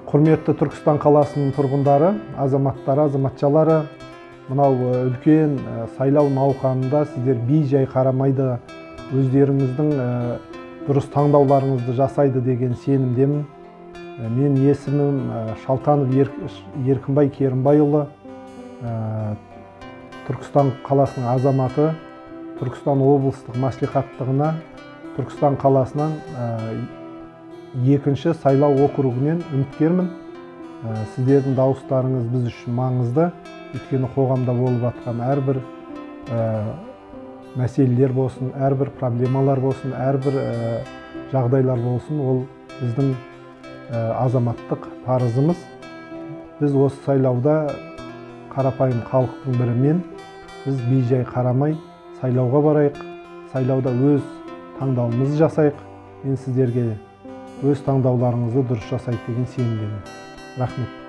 Құрметті Түркістан қаласының тұрғындары, азаматтары, азаматшалары, мынау үлкен сайлау науқанында сіздер бей-жай қарамайды, өздеріңіздің дұрыс таңдауларыңызды жасайды деген сенімдемін. Мен есімім Шалтанов Еркінбай Керімбайұлы, Түркістан қаласының азаматы, Түркістан облыстық мәслихаттығына, Түркістан қаласынан екінші сайлау округінен үміткермін. Сіздердің дауыстарыңыз біз үшін маңызды. Өйткені қоғамда болып жатқан әрбір мәселелер болсын, әрбір проблемалар болсын, әрбір жағдайлар болсын, ол біздің азаматтық парызымыз. Біз осы сайлауда қарапайым халықтың бірімен біз бей-жай қарамай сайлауға барайық, сайлауда өз таңдауымызды жасайық. Мен сіздерге өз таңдауларыңызды дұрыс жасайды деген сенімдемін. Рахмет.